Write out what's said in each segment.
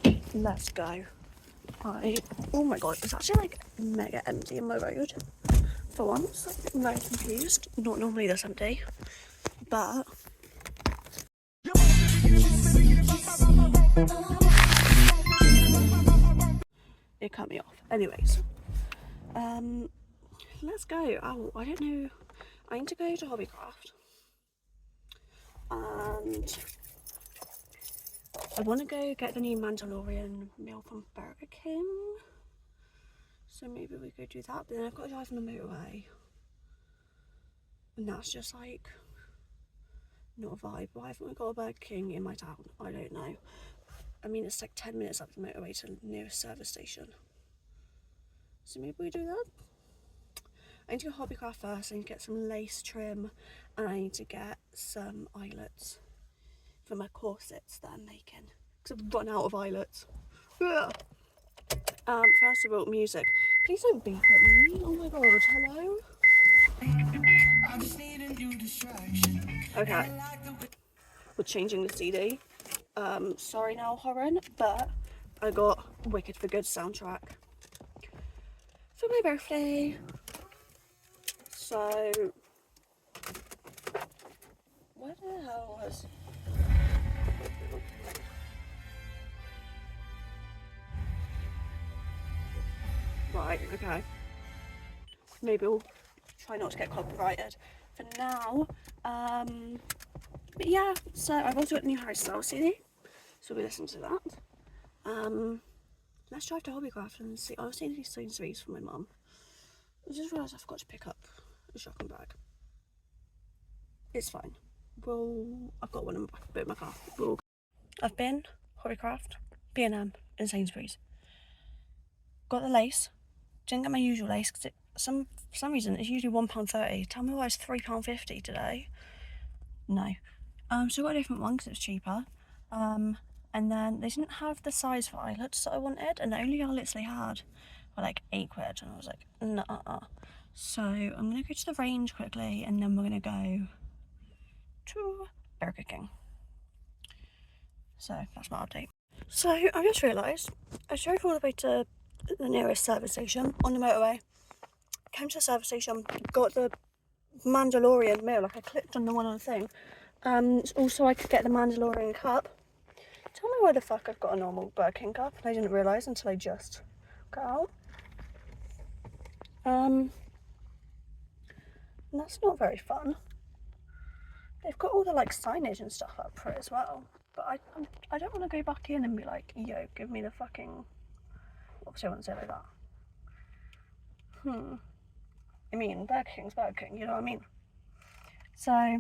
Right, let's go. Oh my god, it's actually like mega empty in my road for once. I'm very confused. Not normally this empty, but it cut me off. Anyways, let's go. Oh, I don't know. I need to go to Hobbycraft, and I want to go get the new Mandalorian meal from Burger King. So maybe we could do that. But then I've got to drive on the motorway, and that's just like not a vibe. Why haven't we got a Burger King in my town? I don't know. I mean, it's like 10 minutes up the motorway to the nearest service station. So maybe we do that. I need to go Hobbycraft first. I need to get some lace trim, and I need to get some eyelets for my corsets that I'm making, because I've run out of eyelets. First of all, music. Please don't beep at me. Oh my god, hello? Okay. We're changing the CD. Sorry now, Horan, but I got Wicked for Good soundtrack for my birthday. So, where the hell was... Right, okay. Maybe we'll try not to get copyrighted for now. But yeah, so I've also got a new Harry Styles CD, so we'll listen to that. Let's drive to Hobbycraft and see. I was seeing these Sainsbury's for my mum. I just realised I forgot to pick up a shopping bag. It's fine. I've got one in the back of my car. I've been Hobbycraft, B&M, and Sainsbury's. Got the lace. Didn't get my usual lace because for some reason it's usually £1.30. Tell me why it's £3.50 today. No. So I got a different one because it was cheaper. And then they didn't have the size for eyelets that I wanted, and the only eyelets they had were like £8, and I was like, nah. So I'm gonna go to the range quickly, and then we're gonna go to Burger King. So that's my update. So I just realised I drove all the way to the nearest service station on the motorway. Came to the service station, got the Mandalorian meal. Like I clicked on the one on the thing. Also I could get the Mandalorian cup. Tell me why the fuck I've got a normal Burger King cup, and I didn't realise until I just got out. And that's not very fun. They've got all the like signage and stuff up for it as well, but I don't want to go back in and be like, yo, give me the fucking... Obviously I wouldn't say it like that. I mean, Burger King's Burger King, you know what I mean? So I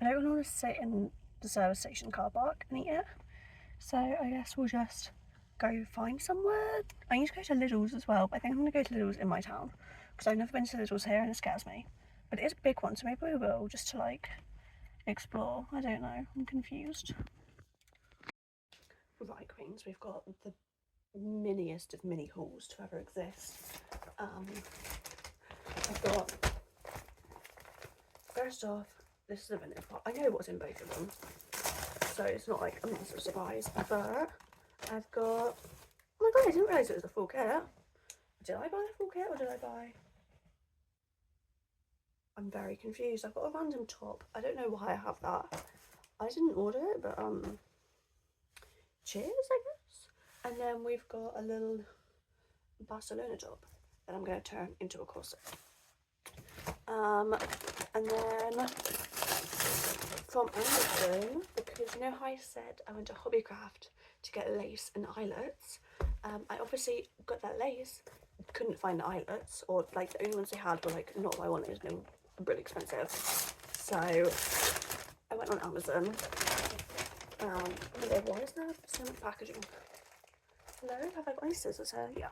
don't really want to sit in the service station car park and eat it. So I guess we'll just go find somewhere. I need to go to Lidl's as well, but I think I'm going to go to Lidl's in my town, because I've never been to Lidl's here and it scares me. But it is a big one, so maybe we will, just to like explore. I don't know, I'm confused. Right, Queens, we've got the miniest of mini hauls to ever exist. I've got, first off, this is a vintage pot. I know what's in both of them, so it's not like a massive surprise, but I've got, oh my god, I didn't realise it was a full kit. Did I buy the full kit, or did I buy... I'm very confused. I've got a random top. I don't know why I have that. I didn't order it, but cheers, I guess. And then we've got a little Barcelona top that I'm going to turn into a corset. And then from Amazon, because you know how I said I went to Hobbycraft to get lace and eyelets, I obviously got that lace, couldn't find the eyelets, or like the only ones they had were like not what I wanted, and they were really expensive. So I went on Amazon. Why is there so much packaging? Hello, have I got any scissors here? Yeah.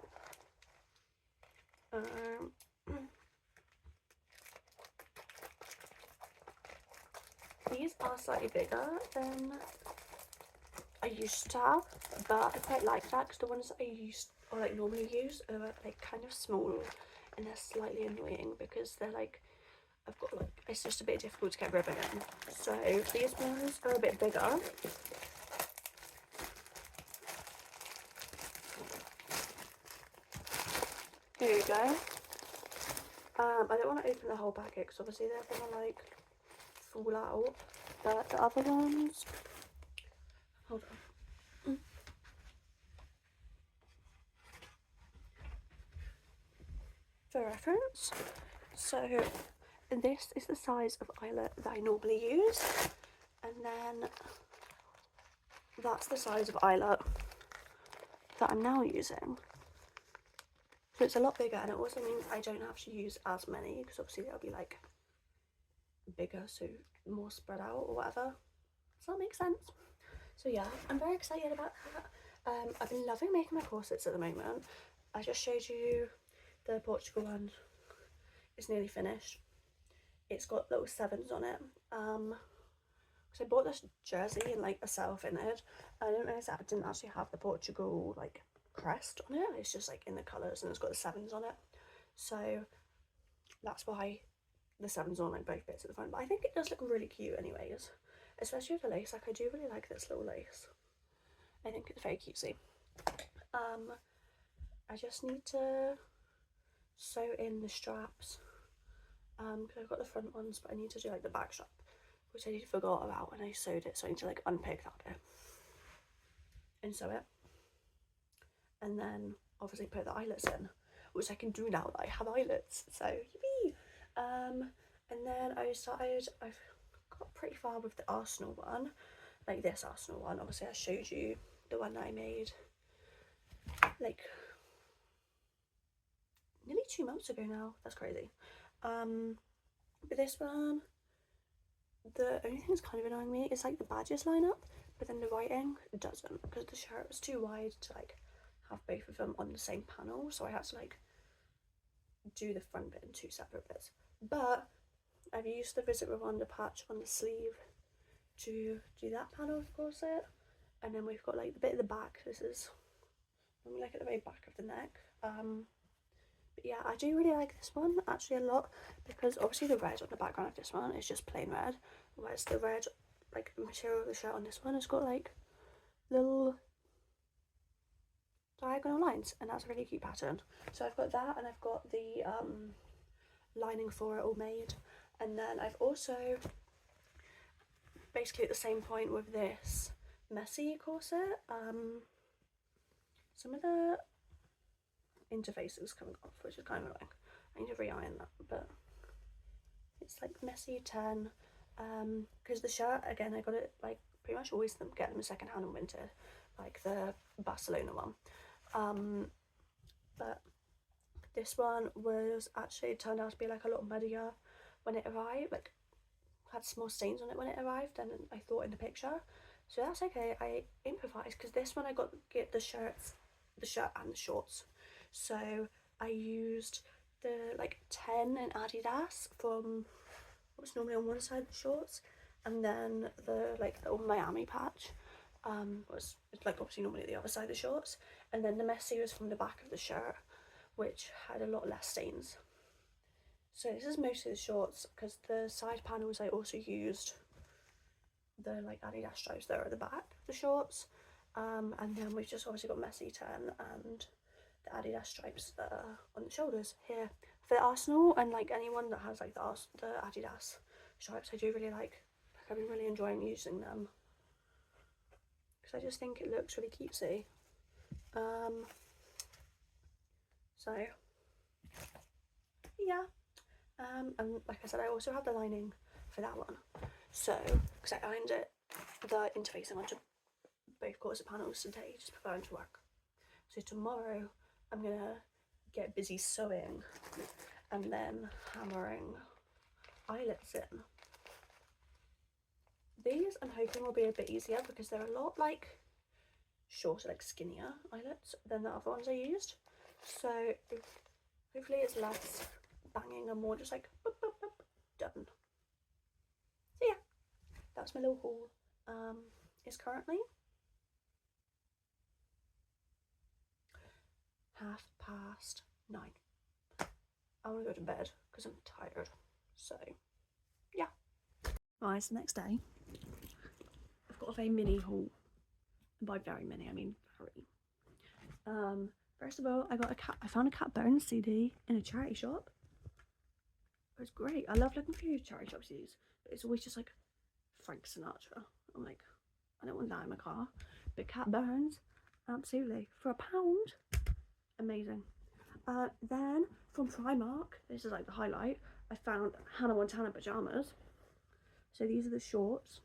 These are slightly bigger than I used to have, but I quite like that because the ones that I used or like normally use are like kind of small, and they're slightly annoying because they're like, I've got like, it's just a bit difficult to get ribbon in. So these ones are a bit bigger. Here you go. I don't want to open the whole packet because obviously they're gonna like fall out, but the other ones, hold on. For reference, so this is the size of eyelet that I normally use, and then that's the size of eyelet that I'm now using. So it's a lot bigger, and it also means I don't have to use as many because obviously they'll be like bigger, so more spread out or whatever. Does that make sense? So yeah, I'm very excited about that. I've been loving making my corsets at the moment. I just showed you the Portugal one. It's nearly finished. It's got little sevens on it. So I bought this jersey in like a sale Vinted. I didn't realise that it didn't actually have the Portugal like crest on it. It's just like in the colours, and it's got the sevens on it. So that's why the sevens on like both bits at the front. But I think it does look really cute anyways, especially with the lace. Like I do really like this little lace. I think it's very cutesy. I just need to sew in the straps because I've got the front ones, but I need to do like the back strap, which I forgot about when I sewed it, so I need to like unpick that bit and sew it, and then obviously put the eyelets in, which I can do now that I have eyelets, so yippee. And then I've got pretty far with the Arsenal one, like this Arsenal one. Obviously I showed you the one that I made like nearly 2 months ago now. That's crazy. But this one, the only thing that's kind of annoying me is like the badges line up, but then the writing doesn't, because the shirt was too wide to like have both of them on the same panel, so I had to like do the front bit in 2 separate bits. But I've used the Visit Rwanda patch on the sleeve to do that panel of the corset, and then we've got like the bit at the back. This is when we look at the very back of the neck. But yeah, I do really like this one actually a lot, because obviously the red on the background of this one is just plain red, whereas the red like material of the shirt on this one has got like little diagonal lines, and that's a really cute pattern. So I've got that, and I've got the lining for it all made, and then I've also basically at the same point with this messy corset, some of the interfaces coming off, which is kind of annoying. I need to re-iron that, but it's like messy 10, because the shirt, again, I got it like pretty much always get them second hand in winter, like the Barcelona one, but this one was actually turned out to be like a lot muddier when it arrived, like had small stains on it when it arrived than I thought in the picture, so that's okay. I improvised, because this one I got get the shirt and the shorts. So I used the like 10 in Adidas from what's normally on one side of the shorts, and then the like little Miami patch was like obviously normally the other side of the shorts, and then the messy was from the back of the shirt, which had a lot less stains. So this is mostly the shorts, because the side panels I also used the like Adidas stripes that are at the back of the shorts, and then we've just obviously got messy 10 and the Adidas stripes that are on the shoulders here for the Arsenal, and like anyone that has like the Adidas stripes I do really like. I've been really enjoying using them because I just think it looks really cutesy. So yeah, and like I said, I also have the lining for that one, so because I ironed it, the interfacing onto both corset panels today, just preparing to work. So tomorrow I'm gonna get busy sewing and then hammering eyelets in. These I'm hoping will be a bit easier, because they're a lot like shorter, like skinnier eyelets than the other ones I used, so hopefully it's less banging and more just like boop, boop, boop, done. So yeah, that's my little haul. It's currently 9:30. I want to go to bed because I'm tired, so yeah. Right, it's the next day. I've got a very mini haul, and by very mini I mean very. First of all, I found a Cat Burns CD in a charity shop. It was great. I love looking through charity shop CDs, but it's always just like Frank Sinatra. I'm like, I don't want that in my car. But Cat Burns, absolutely. For £1, amazing. Then from Primark, this is like the highlight, I found Hannah Montana pyjamas. So these are the shorts.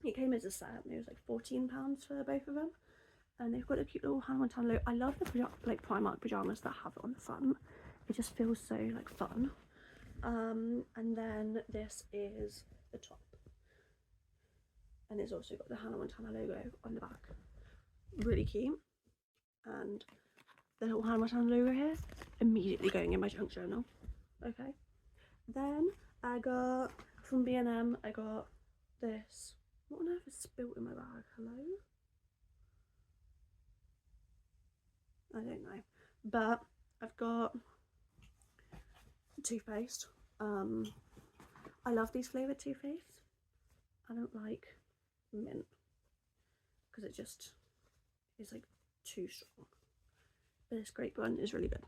It came as a set and it was like £14 for both of them. And they've got a cute little Hannah Montana look. I love the like Primark pyjamas that have it on the front. It just feels so like fun. And then this is the top. And it's also got the Hannah Montana logo on the back. Really cute. And the little Hannah Montana logo here, immediately going in my junk journal. Okay. Then I got, from B&M, I got this. What on earth is spilt in my bag? Hello? I don't know. But I've got toothpaste. I love these flavoured toothpaste. I don't like mint because it just is like too strong. But this grape one is really good.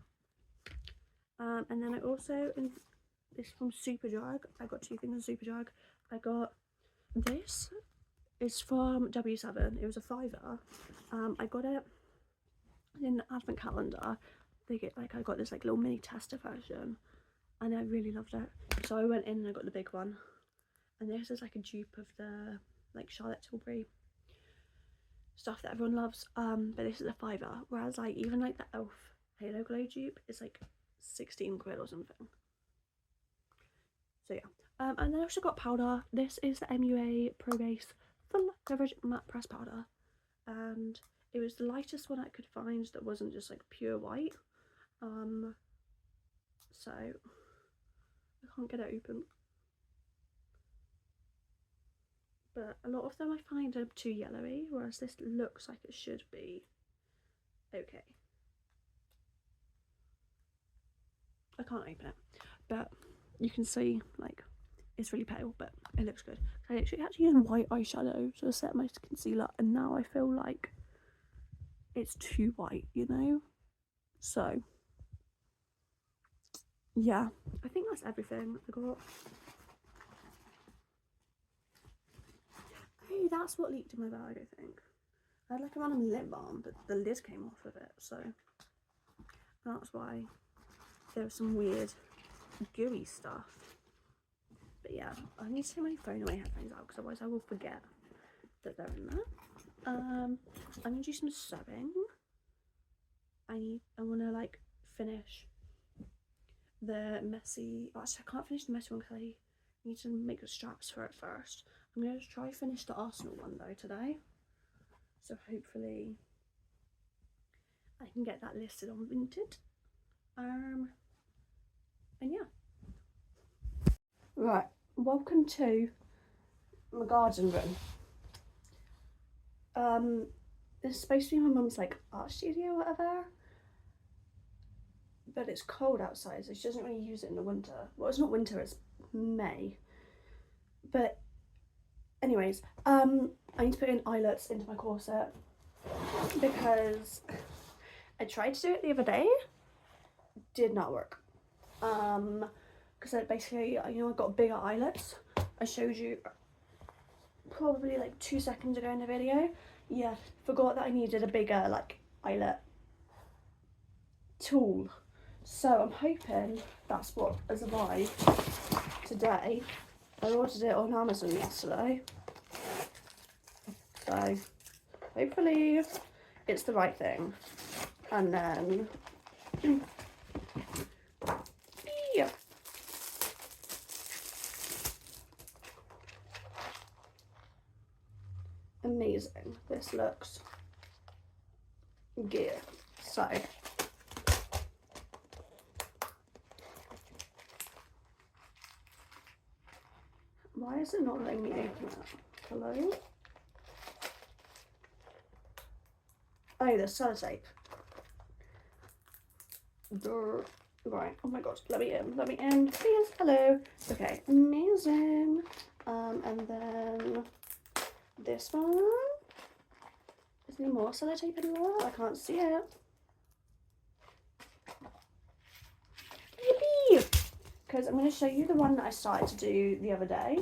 And then I also, in this from Superdrug, I got 2 things in Superdrug. I got this. It's from W7. It was a £5. I got it in the advent calendar. They get like, I got this like little mini tester version, and I really loved it. So I went in and I got the big one. And this is like a dupe of the like Charlotte Tilbury stuff that everyone loves. But this is a £5. Whereas like even like the Elf Halo Glow dupe is like 16 quid or something. So yeah. And then I also got powder. This is the MUA Pro Base Full Coverage Matte Press Powder. And it was the lightest one I could find that wasn't just like pure white. So I can't get it open. But a lot of them I find are too yellowy, whereas this looks like it should be okay. I can't open it, but you can see like it's really pale, but it looks good. I actually used white eyeshadow to set my concealer, and now I feel like it's too white, you know? So yeah, I think that's everything I got. Oh, that's what leaked in my bag, I think. I had like a random lip balm, but the lid came off of it, so that's why there was some weird gooey stuff. But yeah, I need to take my phone and my headphones out because otherwise I will forget that they're in there. I'm gonna do some sewing. I want to like finish the messy. Oh, actually, I can't finish the messy one because I need to make the straps for it first. I'm gonna try finish the Arsenal one though today. So hopefully I can get that listed on Vinted. And yeah. Right, welcome to my garden room. This is supposed to be my mum's like art studio or whatever, but it's cold outside, so she doesn't really use it in the winter. Well, it's not winter, it's May. But anyways, I need to put in eyelets into my corset because I tried to do it the other day, did not work. Because I basically, you know, I got bigger eyelets. I showed you probably like 2 seconds ago in the video. Yeah, forgot that I needed a bigger like eyelet tool. So I'm hoping that's what has arrived today. I ordered it on Amazon yesterday. So hopefully it's the right thing. And then yeah. Amazing. This looks good. So why is it not letting me open it? Hello? Oh, there's sellotape. Right, oh my god, let me in, please, hello. Okay, amazing. And then this one. Is there more sellotape anywhere? I can't see it. because I'm going to show you the one that I started to do the other day.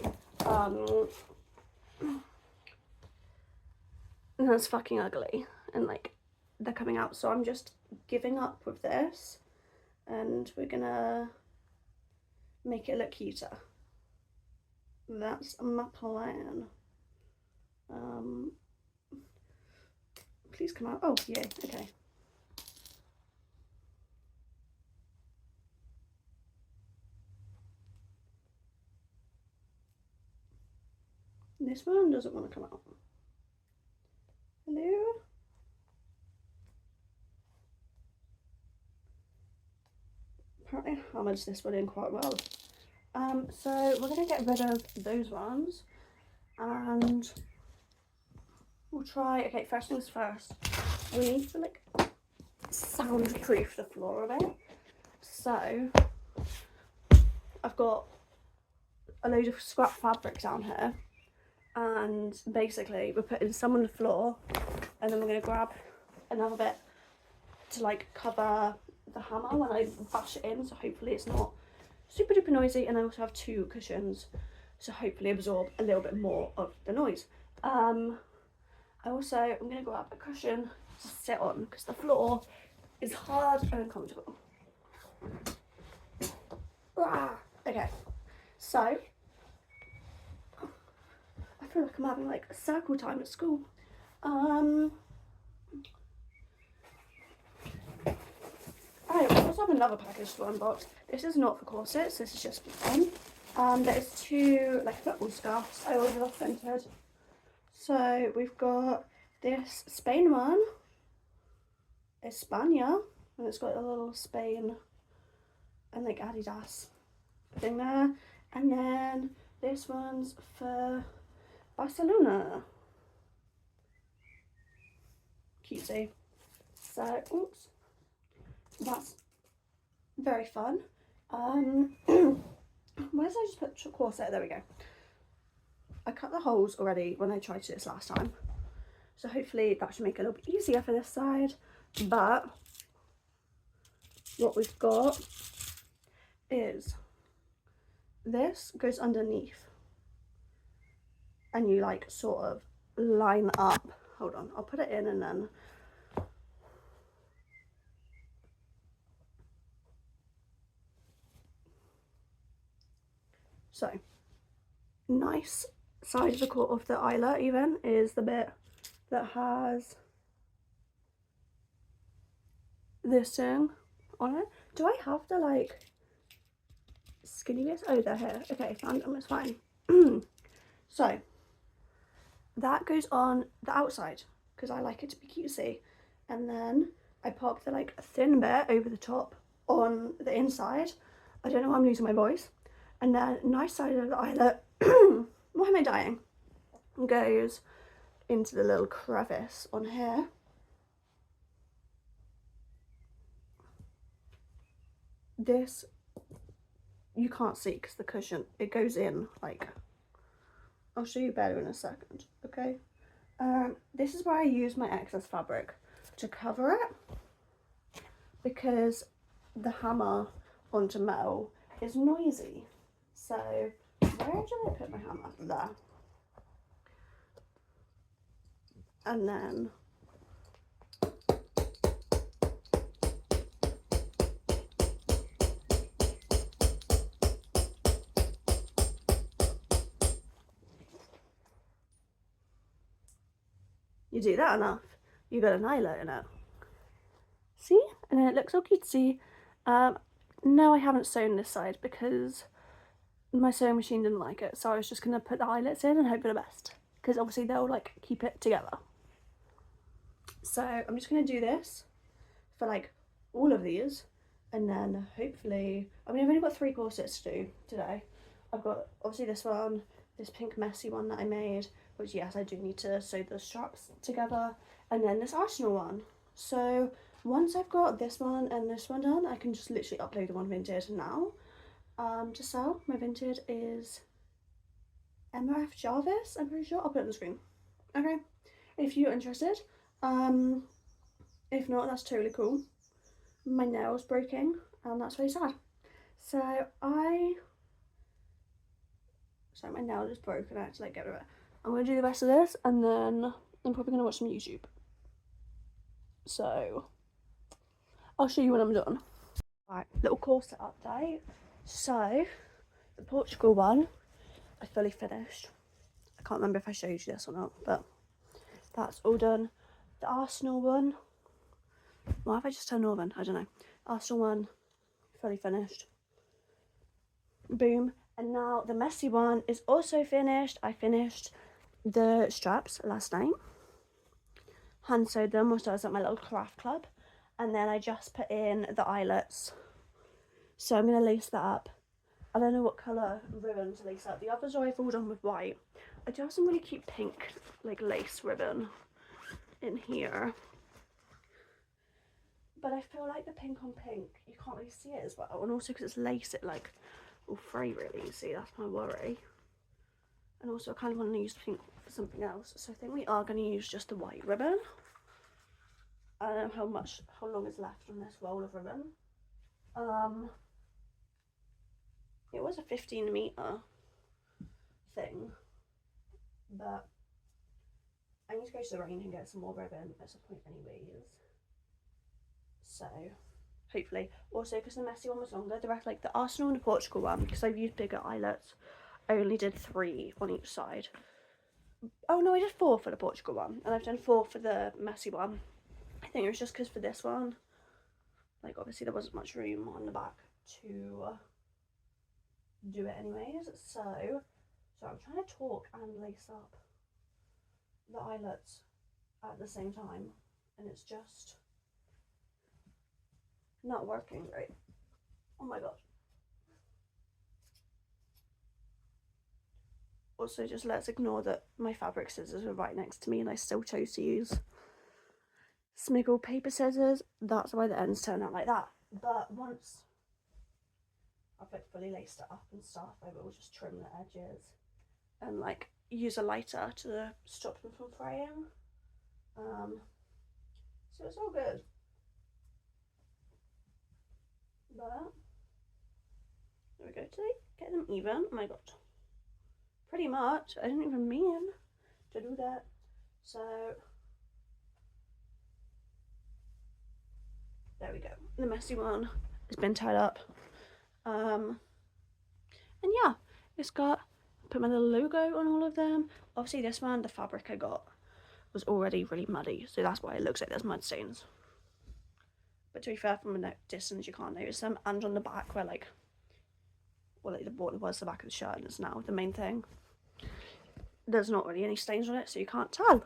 And that's fucking ugly, and like they're coming out, so I'm just giving up with this, and we're gonna make it look cuter. That's my plan. Please come out. Oh, yeah, okay. This one doesn't want to come out. Hello? Apparently I hammered this one in quite well. So we're going to get rid of those ones, and we'll try, okay, first things first, we need to like soundproof the floor a bit. So I've got a load of scrap fabric down here, and basically we're putting some on the floor, and then we're going to grab another bit to like cover the hammer when I bash it in, so hopefully it's not super duper noisy. And I also have 2 cushions, so hopefully absorb a little bit more of the noise. I'm going to grab a cushion to sit on because the floor is hard and uncomfortable. Okay, so I feel like I'm having like a circle time at school. I also have another package to unbox. This is not for corsets, this is just for fun. There's 2 like football scarves I ordered off Vinted. So we've got this Spain one, España, and it's got a little Spain and like Adidas thing there. And then this one's for Barcelona. Cutesy. So, oops. That's very fun. Where did I just put corset? There we go. I cut the holes already when I tried to do this last time, so hopefully that should make it a little bit easier for this side. But what we've got is this goes underneath, and you like sort of line up. Hold on, I'll put it in and then so nice side of the eyelet even is the bit that has this thing on it. Do I have the like skinny bits? Oh, they're here. Okay, found them, it's fine. So that goes on the outside because I like it to be cutesy, and then I pop the like thin bit over the top on the inside. I don't know why I'm losing my voice. And then nice side of the eyelet, why am I dying? Goes into the little crevice on here. This you can't see because the cushion, it goes in like, I'll show you better in a second, okay? This is where I use my excess fabric to cover it, because the hammer onto metal is noisy. So where did I put my hammer? There. And then you do that enough, you got an eyelet in it. See? And then it looks all cutesy. No, I haven't sewn this side because my sewing machine didn't like it, so I was just going to put the eyelets in and hope for the best, because obviously they'll like keep it together. So I'm just going to do this for like all of these, and then hopefully, I mean, I've only got 3 corsets to do today. I've got obviously this one, this pink messy one that I made, which yes, I do need to sew the straps together, and then this Arsenal one. So once I've got this one and this one done, I can just literally upload them on Vinted now to sell. My Vinted is emmafjarvis, I'm pretty sure. I'll put it on the screen. Okay, if you're interested. If not, that's totally cool. My nail's breaking and that's really sad. So sorry, my nail is broken. I had to like get rid of it. I'm gonna do the rest of this, and then I'm probably gonna watch some YouTube. So I'll show you when I'm done. Right, little corset update. So the Portugal one, I fully finished. I can't remember if I showed you this or not, but that's all done. The Arsenal one, why have I just turned northern? I don't know. Arsenal one, fully finished. Boom. And now the messy one is also finished. I finished the straps last night. Hand sewed them whilst I was at my little craft club. And then I just put in the eyelets. So I'm going to lace that up. I don't know what colour ribbon to lace up. The others are I've all done with white. I do have some really cute pink like lace ribbon in here. But I feel like the pink on pink, you can't really see it as well. And also because it's lace, it like will fray really, you see, that's my worry. And also I kind of want to use pink for something else. So I think we are going to use just the white ribbon. I don't know how long is left on this roll of ribbon. It was a 15-meter thing, but I need to go to the range and get some more ribbon at some point anyways. So hopefully, also because the messy one was longer, the rest, like the Arsenal and the Portugal one, because I've used bigger eyelets, I only did 3 on each side. Oh no, I did 4 for the Portugal one, and I've done 4 for the messy one. I think it was just because for this one, like obviously there wasn't much room on the back to do it anyways. So I'm trying to talk and lace up the eyelets at the same time, and it's just not working right. Oh my god. Also, just let's ignore that my fabric scissors were right next to me and I still chose to use Smiggle paper scissors. That's why the ends turn out like that. But once I've like fully laced it up and stuff, I will just trim the edges and like use a lighter to stop them from fraying. So it's all good. But there we go, to get them even. Oh my god. Pretty much. I didn't even mean to do that. So there we go. The messy one has been tied up. And yeah, it's got, put my little logo on all of them. Obviously this one, the fabric I got was already really muddy, so that's why it looks like there's mud stains. But to be fair, from a distance you can't notice them. And on the back where like, well, like what was the back of the shirt and it's now the main thing, there's not really any stains on it, so you can't tell.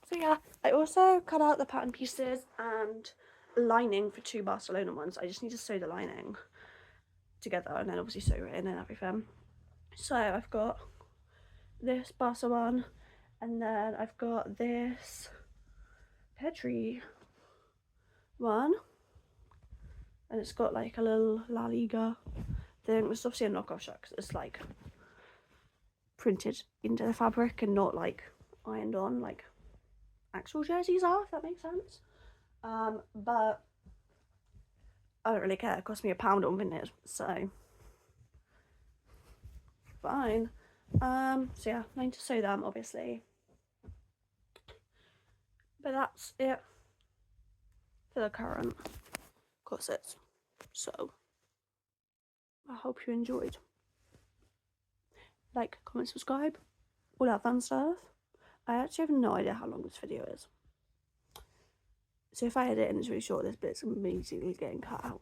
So yeah, I also cut out the pattern pieces and lining for 2 Barcelona ones. I just need to sew the lining together and then obviously sew it in and everything. So I've got this Barca one, and then I've got this Petri one, and it's got like a little La Liga thing. It's obviously a knockoff shirt because it's like printed into the fabric and not like ironed on like actual jerseys are, if that makes sense. But I don't really care. It cost me £1 on Vinted, so fine. So yeah, I need to sew them obviously. But that's it for the current corsets. So I hope you enjoyed. Like, comment, subscribe, all that fun stuff. I actually have no idea how long this video is. So if I edit and it's really short, this bit's immediately getting cut out.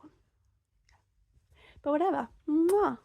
But whatever. Mwah.